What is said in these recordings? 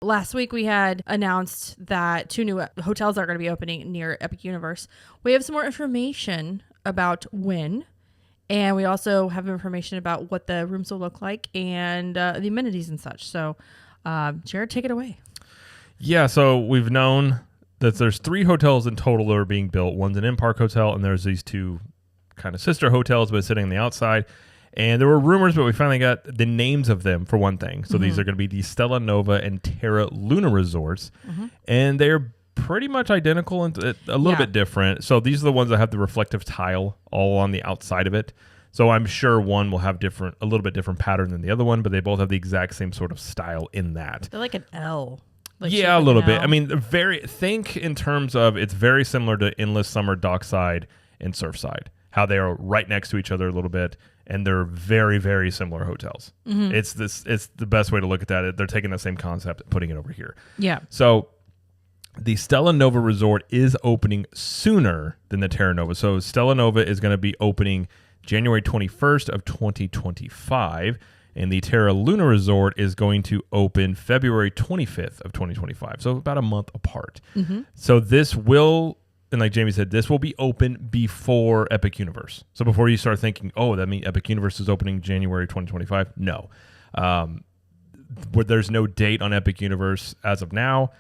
last week we had announced that 2 new hotels are going to be opening near Epic Universe. We have some more information about when, and we also have information about what the rooms will look like and the amenities and such. So, Jared, take it away. Yeah, so we've known that there's 3 hotels in total that are being built. One's an in-park hotel, and there's these 2 kind of sister hotels, but sitting on the outside. And there were rumors, but we finally got the names of them for one thing. So these are going to be the Stella Nova and Terra Luna resorts. And they're pretty much identical and a little bit different. So these are the ones that have the reflective tile all on the outside of it. So I'm sure one will have a little bit different pattern than the other one, but they both have the exact same sort of style in that. They're like an L. Yeah, a little bit. I mean, think in terms of it's very similar to Endless Summer Dockside and Surfside, how they are right next to each other a little bit. And they're very, very similar hotels. It's the best way to look at that. They're taking the same concept and putting it over here. Yeah. So the Stella Nova Resort is opening sooner than the Terra Nova. So Stella Nova is going to be opening January 21st of 2025. And the Terra Luna Resort is going to open February 25th of 2025. So about a month apart. So this will... And like Jamie said, this will be open before Epic Universe. So before you start thinking, oh, that means Epic Universe is opening January 2025. No. There's no date on Epic Universe as of now.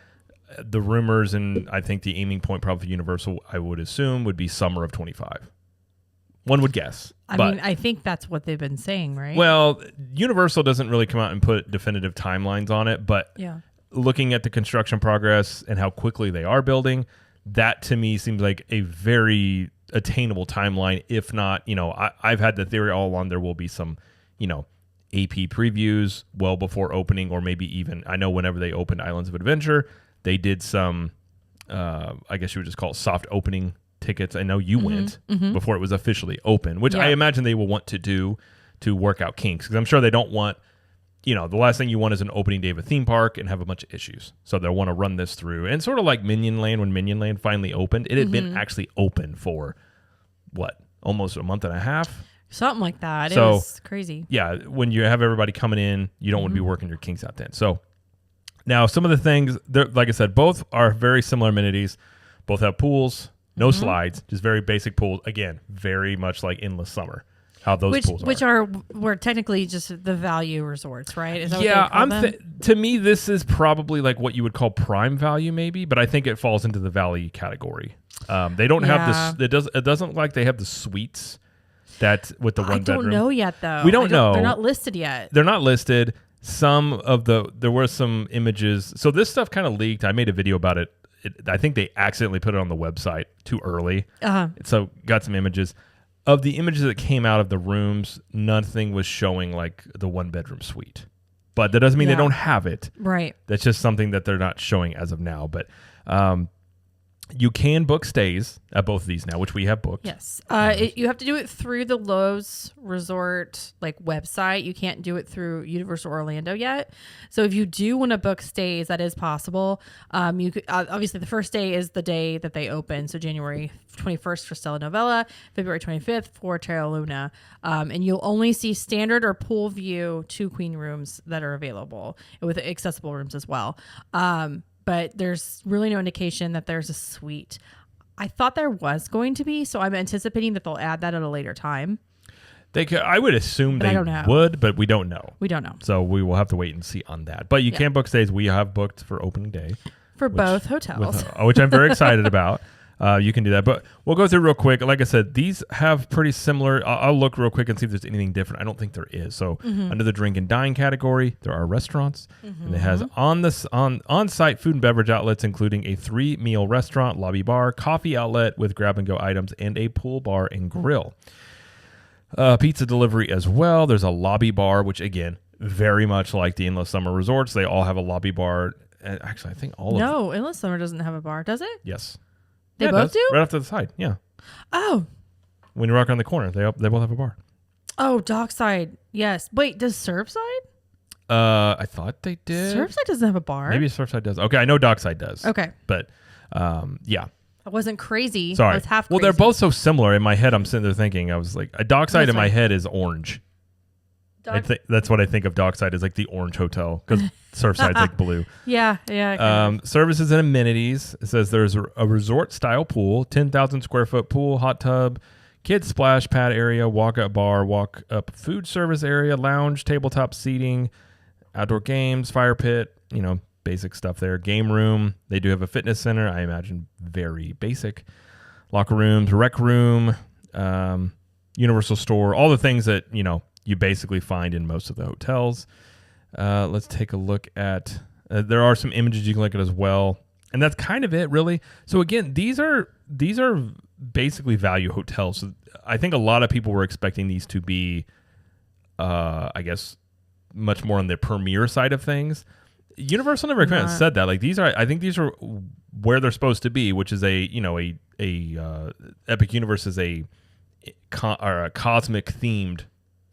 The rumors and I think the aiming point probably for Universal, I would assume, would be summer of 25. One would guess. I mean, I think that's what they've been saying, right? Well, Universal doesn't really come out and put definitive timelines on it. But looking at the construction progress and how quickly they are building, that to me seems like a very attainable timeline. If not, I've had the theory all along there will be some, AP previews well before opening, or maybe even, I know whenever they opened Islands of Adventure, they did some, I guess you would just call it soft opening tickets. I know you went before it was officially open, which I imagine they will want to do to work out kinks, because I'm sure they don't want, the last thing you want is an opening day of a theme park and have a bunch of issues. So they'll want to run this through. And sort of like Minion Land, when Minion Land finally opened, it had been actually open for, almost a month and a half? Something like that. So, it was crazy. Yeah, when you have everybody coming in, you don't want to be working your kinks out then. So now some of the things, like I said, both are very similar amenities. Both have pools, no slides, just very basic pools. Again, very much like Endless Summer. How those pools are. Were technically just the value resorts, right? Is that what they call them? To me, this is probably like what you would call prime value, maybe, but I think it falls into the value category. They don't have this. It doesn't look like they have the suites that with the one bedroom. I don't know yet, though. We don't know. They're not listed yet. They're not listed. There were some images. So this stuff kind of leaked. I made a video about it. I think they accidentally put it on the website too early. So got some images. Of the images that came out of the rooms, nothing was showing like the 1-bedroom suite. But that doesn't mean they don't have it. Right. That's just something that they're not showing as of now. But you can book stays at both of these now, which we have booked. Yes. You have to do it through the Lowe's Resort website. You can't do it through Universal Orlando yet. So if you do want to book stays, that is possible. You could, obviously, the first day is the day that they open. So January 21st for Stella Novella, February 25th for Terra Luna. And you'll only see standard or pool view 2 queen rooms that are available with accessible rooms as well. But there's really no indication that there's a suite. I thought there was going to be, so I'm anticipating that they'll add that at a later time. I would assume they would, but we don't know. We don't know. So we will have to wait and see on that. But you can book stays. We have booked for opening day. For both hotels. Which I'm very excited about. You can do that. But we'll go through real quick. Like I said, these have pretty similar. I'll look real quick and see if there's anything different. I don't think there is. So under the drink and dine category, there are restaurants. And it has on-site food and beverage outlets, including a 3-meal restaurant, lobby bar, coffee outlet with grab-and-go items, and a pool bar and grill. Pizza delivery as well. There's a lobby bar, which, again, very much like the Endless Summer Resorts. They all have a lobby bar. Actually, I think all of them. No, Endless Summer doesn't have a bar, does it? Yes. They both do? Right off to the side, yeah. Oh. When you walk around the corner, they both have a bar. Oh, Dockside. Yes. Wait, does Surfside? I thought they did. Surfside doesn't have a bar. Maybe Surfside does. Okay, I know Dockside does. Okay. But, yeah. I wasn't crazy. Sorry. I was half crazy. Well, they're both so similar. In my head, I'm sitting there thinking, I was like, a Dockside in my head is orange. That's what I think of Dockside, is like the orange hotel, because Surfside's like blue. Yeah. Services and amenities. It says there's a resort style pool, 10,000 square foot pool, hot tub, kids splash pad area, walk up bar, walk up food service area, lounge, tabletop seating, outdoor games, fire pit, basic stuff there. Game room. They do have a fitness center. I imagine very basic. Locker rooms, rec room, universal store, all the things that, you basically find in most of the hotels. Let's take a look at, there are some images you can look at as well. And that's kind of it, really. So again, these are basically value hotels. So I think a lot of people were expecting these to be, I guess, much more on the premier side of things. Universal never kind of said that. Like I think these are where they're supposed to be, which is a Epic Universe is a cosmic themed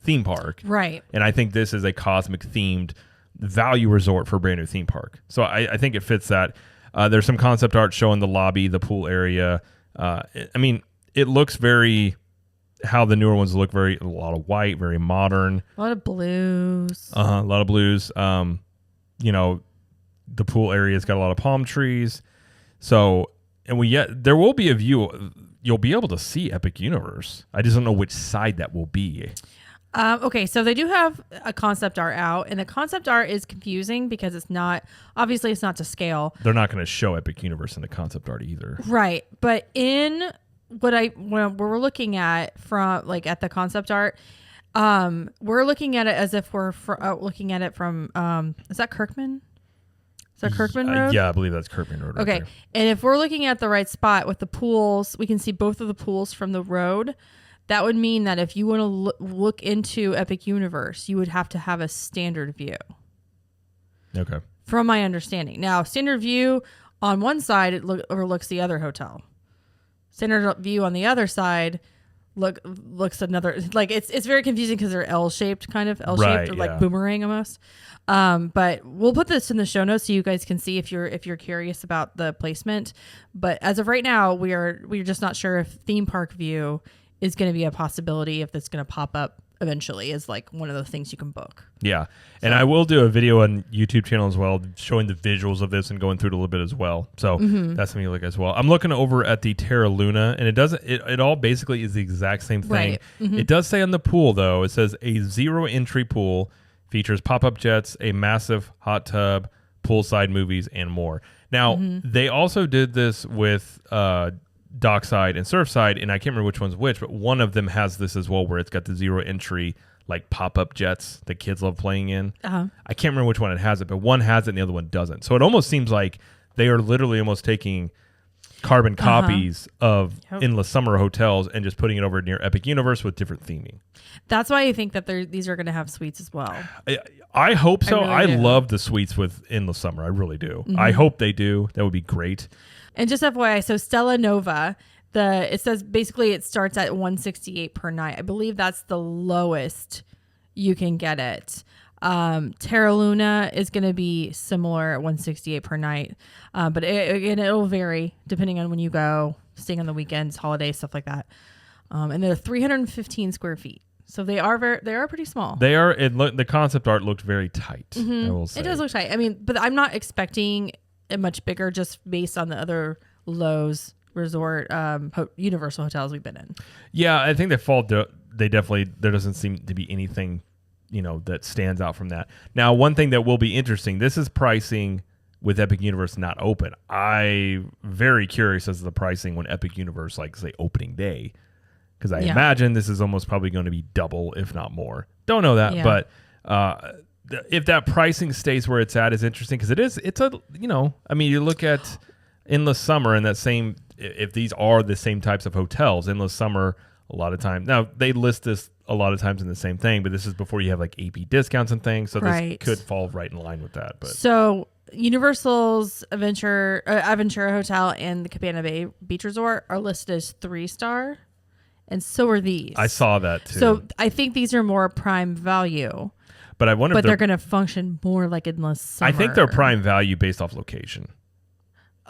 theme park. Right. And I think this is a cosmic themed value resort for a brand new theme park. So I think it fits that. There's some concept art showing the lobby, the pool area. It looks how the newer ones look, a lot of white, very modern. A lot of blues. A lot of blues. The pool area's got a lot of palm trees. So, there will be a view. You'll be able to see Epic Universe. I just don't know which side that will be. Okay, so they do have a concept art out, and the concept art is confusing because it's not to scale. They're not going to show Epic Universe in the concept art either. Right. But in when we're looking at at the concept art, we're looking at it as if we're looking at it from, is that Kirkman? Is that Kirkman Road? Yeah, I believe that's Kirkman Road. Okay. Right, and if we're looking at the right spot with the pools, we can see both of the pools from the road. That would mean that if you want to look into Epic Universe, you would have to have a standard view. Okay. From my understanding. Now, standard view on one side, it overlooks the other hotel. Standard view on the other side looks another, like it's very confusing because they're L-shaped, or like boomerang almost. But we'll put this in the show notes so you guys can see if you're curious about the placement. But as of right now, we're just not sure if theme park view is going to be a possibility, if that's going to pop up eventually as like one of the things you can book. Yeah. And I will do a video on YouTube channel as well, showing the visuals of this and going through it a little bit as well. So that's something you look at as well. I'm looking over at the Terra Luna, and it all basically is the exact same thing. Right. Mm-hmm. It does say on the pool though, it says a 0 entry pool, features pop-up jets, a massive hot tub, poolside movies, and more. Now, they also did this with Dockside and Surfside, and I can't remember which one's which, but one of them has this as well, where it's got the 0 entry, like pop-up jets that kids love playing in. I can't remember which one it has it, but one has it and the other one doesn't. So it almost seems like they are literally almost taking carbon copies of Endless Summer hotels and just putting it over near Epic Universe with different theming. That's why I think that these are going to have suites as well. I hope so. I really love the suites with Endless Summer. I really do. I hope they do. That would be great. And just FYI, so Stella Nova, it says basically it starts at $168 per night. I believe that's the lowest you can get it. Terra Luna is going to be similar at $168 per night, but it'll vary depending on when you go, staying on the weekends, holidays, stuff like that. And they're 315 square feet, so they are pretty small. They are. The concept art looked very tight. I will say it does look tight. I mean, but I'm not expecting it much bigger just based on the other Lowe's resort Universal hotels we've been in. Yeah, I think they definitely, there doesn't seem to be anything that stands out from that. Now, one thing that will be interesting, this is pricing with Epic Universe not open. I'm very curious as to the pricing when Epic Universe, like say opening day, because I imagine this is almost probably going to be double, if not more. Don't know that, but if that pricing stays where it's at is interesting, because you look at Endless Summer and that same, if these are the same types of hotels, Endless Summer, a lot of times, now they list this a lot of times in the same thing, but this is before you have like AP discounts and things, so this could fall right in line with that. But so Universal's Aventura Hotel and the Cabana Bay Beach Resort are listed as 3-star, and so are these. I saw that too. So I think these are more prime value. But I wonder if they're going to function more like Endless Summer. I think they're prime value based off location.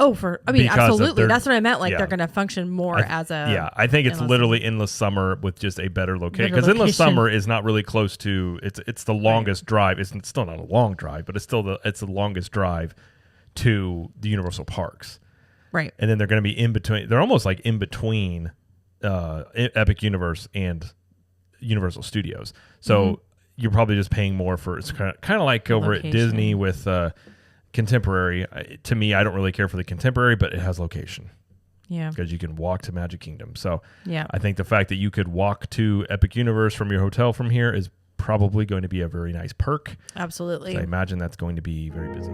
Absolutely. That's what I meant. Like they're going to function more as a. Yeah, I think it's literally Endless Summer with just a better location. Because Endless Summer is not really close to. It's the longest drive. It's still not a long drive, but it's the longest drive to the Universal Parks. Right. And then they're going to be in between. They're almost like in between Epic Universe and Universal Studios. So you're probably just paying more for. It's kind of like over at Disney with. Contemporary, to me, I don't really care for the Contemporary, but it has location. Yeah. Because you can walk to Magic Kingdom. So yeah. I think the fact that you could walk to Epic Universe from your hotel from here is probably going to be a very nice perk. Absolutely. So I imagine that's going to be very busy.